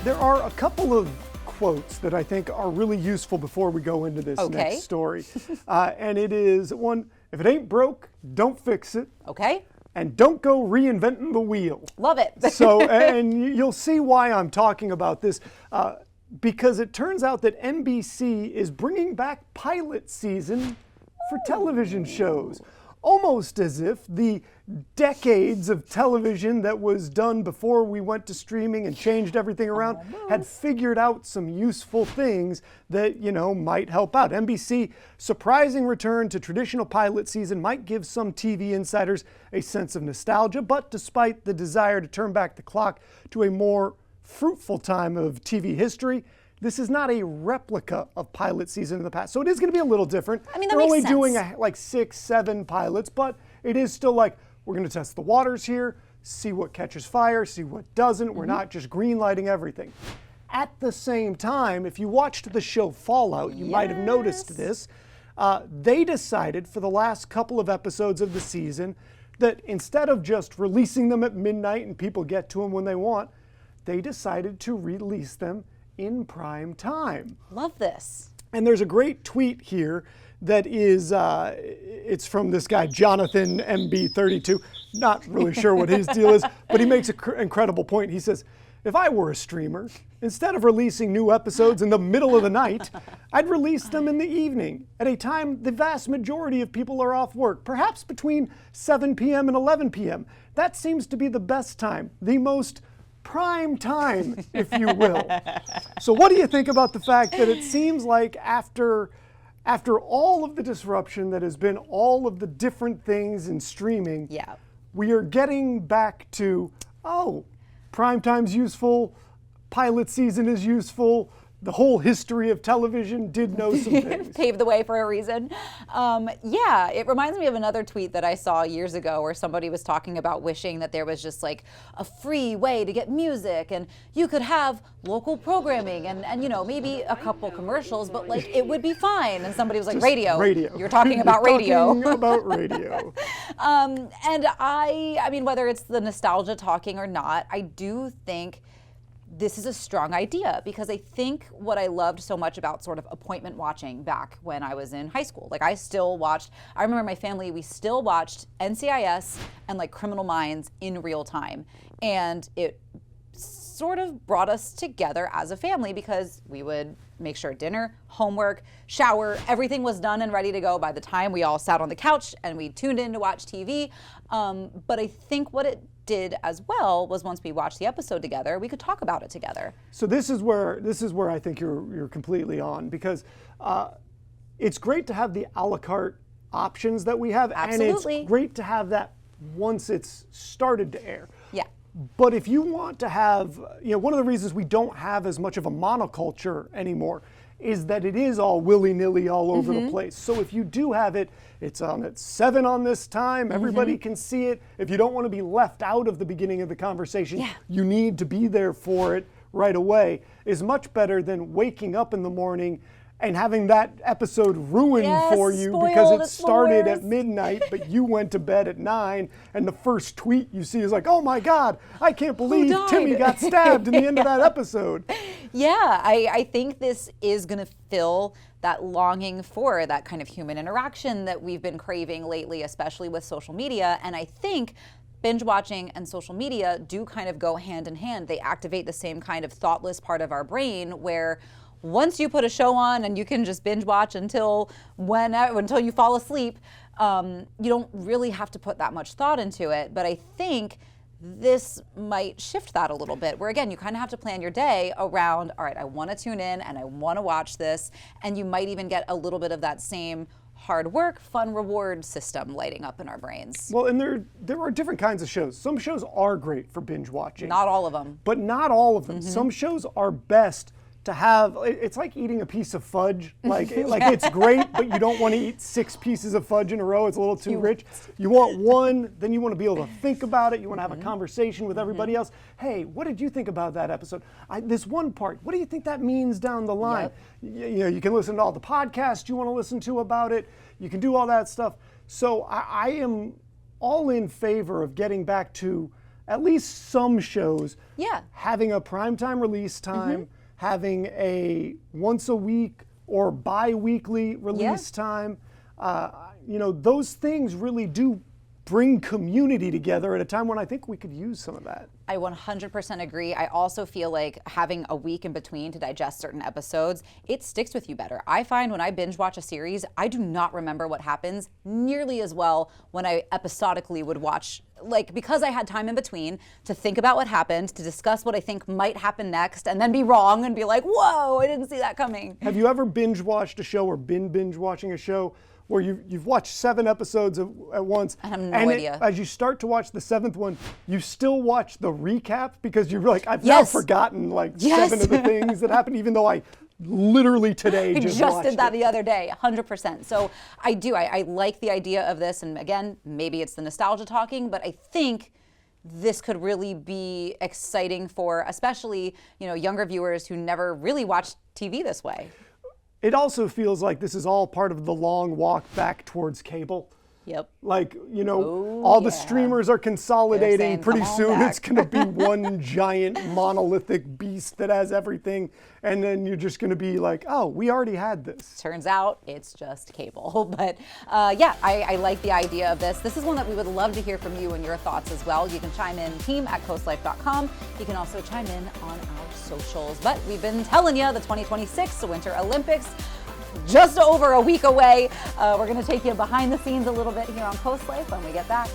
There are a couple of quotes that I think are really useful before we go into this next story. And it is one, if it ain't broke, don't fix it. Okay. And don't go reinventing the wheel. Love it. So, and you'll see why I'm talking about this, because it turns out that NBC is bringing back pilot season for television shows. Almost as if the decades of television that was done before we went to streaming and changed everything around had figured out some useful things that, you know, might help out. NBC surprising return to traditional pilot season might give some TV insiders a sense of nostalgia, but despite the desire to turn back the clock to a more fruitful time of TV history, this is not a replica of pilot season in the past. So it is going to be a little different. I mean, that They're makes only sense. doing like 6, 7 pilots, but it is still like, we're going to test the waters here, see what catches fire, see what doesn't. We're not just green-lighting everything. At the same time, if you watched the show Fallout, you might have noticed this. They decided for the last couple of episodes of the season that instead of just releasing them at midnight and people get to them when they want, they decided to release them in prime time. Love this. And there's a great tweet here that is, it's from this guy, Jonathan MB32. Not really sure what his deal is, but he makes an incredible point. He says, if I were a streamer, instead of releasing new episodes in the middle of the night, I'd release them in the evening at a time the vast majority of people are off work, perhaps between 7 p.m. and 11 p.m. That seems to be the best time, the most prime time, if you will. So what do you think about the fact that it seems like after all of the disruption that has been all of the different things in streaming, we are getting back to, prime time's useful, pilot season is useful, the whole history of television did know some things. Paved the way for a reason. Yeah, it reminds me of another tweet that I saw years ago where somebody was talking about wishing that there was just like a free way to get music and you could have local programming and you know, maybe a couple commercials, but like it would be fine. And somebody was like, Just radio. Radio. You're talking about radio. Talking about radio. And I mean, whether it's the nostalgia talking or not, I do think this is a strong idea because I think what I loved so much about sort of appointment watching back when I was in high school, like I remember my family, we still watched NCIS and like Criminal Minds in real time. And it sort of brought us together as a family because we would make sure dinner, homework, shower, everything was done and ready to go by the time we all sat on the couch and we tuned in to watch TV. But I think what it did as well was once we watched the episode together, we could talk about it together. So this is where I think you're completely on, because it's great to have the a la carte options that we have. Absolutely. And it's great to have that once it's started to air. Yeah. But if you want to have, you know, one of the reasons we don't have as much of a monoculture anymore is that it is all willy-nilly all over the place. So if you do have it, it's on at 7 on this time, everybody can see it. If you don't want to be left out of the beginning of the conversation, you need to be there for it right away, is much better than waking up in the morning and having that episode ruined for you because it started at midnight, but you went to bed at 9, and the first tweet you see is like, oh my God, I can't believe Timmy got stabbed in the end of that episode. Yeah, I think this is going to fill that longing for that kind of human interaction that we've been craving lately, especially with social media. And I think binge watching and social media do kind of go hand in hand. They activate the same kind of thoughtless part of our brain where once you put a show on and you can just binge watch until you fall asleep, you don't really have to put that much thought into it. But I think this might shift that a little bit, where again, you kind of have to plan your day around, all right, I want to tune in and I want to watch this. And you might even get a little bit of that same hard work, fun reward system lighting up in our brains. Well, and there are different kinds of shows. Some shows are great for binge watching. Not all of them. But not all of them. Some shows are best to have, it's like eating a piece of fudge. Like it's great, but you don't want to eat 6 pieces of fudge in a row. It's a little too rich. You want one, then you want to be able to think about it. You want to have a conversation with everybody else. Hey, what did you think about that episode? This one part, what do you think that means down the line? You know, you can listen to all the podcasts you want to listen to about it. You can do all that stuff. So I am all in favor of getting back to at least some shows Yeah. having a primetime release time, having a once a week or bi-weekly release time. Those things really do bring community together at a time when I think we could use some of that. I 100% agree. I also feel like having a week in between to digest certain episodes, it sticks with you better. I find when I binge watch a series, I do not remember what happens nearly as well when I episodically would watch, because I had time in between to think about what happened, to discuss what I think might happen next, and then be wrong and be like, whoa, I didn't see that coming. Have you ever binge watched a show or been binge watching a show where you've watched 7 episodes at once, I have no idea. As you start to watch the 7th one, you still watch the recap because you're like, I've Yes. now forgotten Yes. 7 of the things that happened, even though I literally today just watched did that it. the other day, 100%. So I do. I like the idea of this, and again, maybe it's the nostalgia talking, but I think this could really be exciting for especially younger viewers who never really watched TV this way. It also feels like this is all part of the long walk back towards cable. Yep. All the streamers are consolidating. They're saying, Pretty "Come on soon back." it's going to be one giant monolithic beast that has everything. And then you're just going to be like, oh, we already had this. Turns out it's just cable. But I like the idea of this. This is one that we would love to hear from you and your thoughts as well. You can chime in team@coastlife.com. You can also chime in on our socials. But we've been telling you the 2026 Winter Olympics, just over a week away. We're going to take you behind the scenes a little bit here on Coast Life when we get back.